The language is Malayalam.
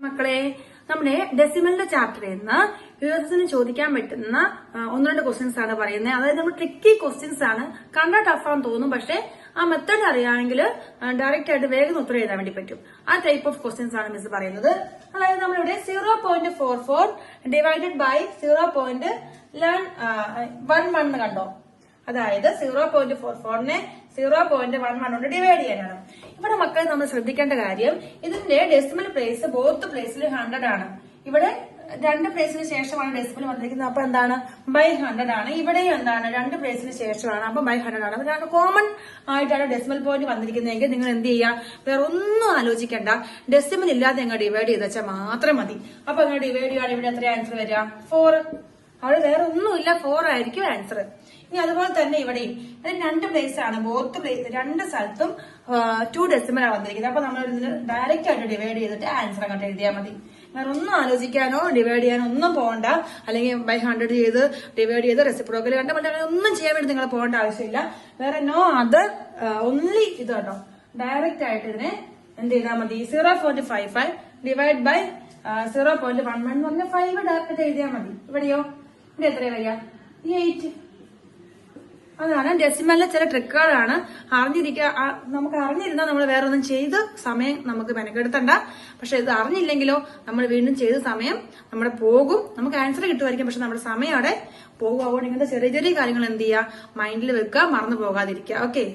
മക്കളെ, നമ്മുടെ ഡെസിമലിന്റെ ചാപ്റ്ററിൽ നിന്ന് യുഎസിന് ചോദിക്കാൻ പറ്റുന്ന ഒന്ന് രണ്ട് ക്വസ്റ്റ്യൻസ് ആണ് പറയുന്നത്. അതായത് നമ്മൾ ട്രിക്കി ക്വസ്റ്റ്യൻസ് ആണ്. കണ്ടാൽ ടഫാന്ന് തോന്നും, പക്ഷെ ആ മെത്തേഡ് അറിയാമെങ്കിൽ ഡയറക്റ്റ് ആയിട്ട് വേഗം ഉത്തരം എഴുതാൻ വേണ്ടി പറ്റും. ആ ടൈപ്പ് ഓഫ് ക്വസ്റ്റ്യൻസ് ആണ് മിസ് പറയുന്നത്. അതായത് നമ്മളിവിടെ 0.44 ഡിവൈഡഡ് ബൈ 0.11 കണ്ടോ? അതായത് 0.44നെ 0.11 കൊണ്ട് ഡിവൈഡ് ചെയ്യാനാണ്. ഇവിടെ മക്കളെ നമ്മൾ ശ്രദ്ധിക്കേണ്ട കാര്യം, ഇതിന്റെ ഡെസിമൽ പ്ലേസ് ബോത്ത് പ്ലേസിൽ 100 ആണ്. ഇവിടെ രണ്ട് പ്ലേസിന് ശേഷമാണ് ഡെസിമൽ വന്നിരിക്കുന്നത്, അപ്പൊ എന്താണ് ബൈ 100 ആണ്. ഇവിടെയും എന്താണ് രണ്ട് പ്ലേസിന് ശേഷമാണ്, അപ്പൊ ബൈ 100 ആണ്. അപ്പൊ കോമൺ ആയിട്ടാണ് ഡെസിമൽ പോയിന്റ് വന്നിരിക്കുന്നതെങ്കിൽ നിങ്ങൾ എന്ത് ചെയ്യുക, വേറെ ഒന്നും ആലോചിക്കണ്ട, ഡെസിമൽ ഇല്ലാതെ നിങ്ങൾ ഡിവൈഡ് ചെയ്ത് വെച്ചാൽ മാത്രം മതി. അപ്പൊ നിങ്ങൾ ഡിവൈഡ് ചെയ്യുകയാണ്, ഇവിടെ എത്ര ആൻസർ വരിക? 4. അവിടെ വേറെ ഒന്നുമില്ല, 4 ആയിരിക്കും ആൻസർ. ഇനി അതുപോലെ തന്നെ ഇവിടെയും രണ്ട് പ്ലേസ് ആണ്, ബോത്ത് പ്ലേസ് രണ്ട് സ്ഥലത്തും 2 ഡെസിമലാണ് വന്നിരിക്കുന്നത്. അപ്പൊ നമ്മൾ ഡയറക്റ്റ് ആയിട്ട് ഡിവൈഡ് ചെയ്തിട്ട് ആൻസർ അങ്ങോട്ട് എഴുതിയാൽ മതി. വേറെ ഒന്നും ആലോചിക്കാനോ ഡിവൈഡ് ചെയ്യാനോ ഒന്നും പോകണ്ട. അല്ലെങ്കിൽ ബൈ 100 ചെയ്ത് ഡിവൈഡ് ചെയ്ത് റെസിപ്രോക്കൽ കണ്ട ഒന്നും ചെയ്യാൻ വേണ്ടി നിങ്ങൾ പോകേണ്ട ആവശ്യമില്ല. വേറെ നോ അതർ, ഓൺലി ഇത് കേട്ടോ. ഡയറക്റ്റ് ആയിട്ട് ഇതിനെ എന്ത് ചെയ്താൽ മതി? 0.55 ഡിവൈഡ് ബൈ 0.11 എന്ന് പറഞ്ഞാൽ 5 ഡയറക്റ്റ് എഴുതിയാൽ മതി. ഇവിടെയോ ഇവിടെ എത്രയാ വരിക? 8. അതാണ് ഡെസിമലിലെ ചില ട്രിക്കുകളാണ്. നമുക്ക് അറിഞ്ഞിരുന്നാൽ നമ്മൾ വേറെ ഒന്നും ചെയ്ത് സമയം നമുക്ക് മെനക്കെടുത്തണ്ട. പക്ഷെ ഇത് അറിഞ്ഞില്ലെങ്കിലോ നമ്മൾ വീണ്ടും ചെയ്ത സമയം നമ്മുടെ പോകും. നമുക്ക് ആൻസർ കിട്ടുമായിരിക്കും, പക്ഷെ നമ്മുടെ സമയം അവിടെ പോകും. അതുകൊണ്ട് ഇങ്ങനത്തെ ചെറിയ ചെറിയ കാര്യങ്ങൾ എന്ത് ചെയ്യുക, മൈൻഡിൽ വെക്കുക, മറന്നു പോകാതിരിക്കുക. ഓക്കെ.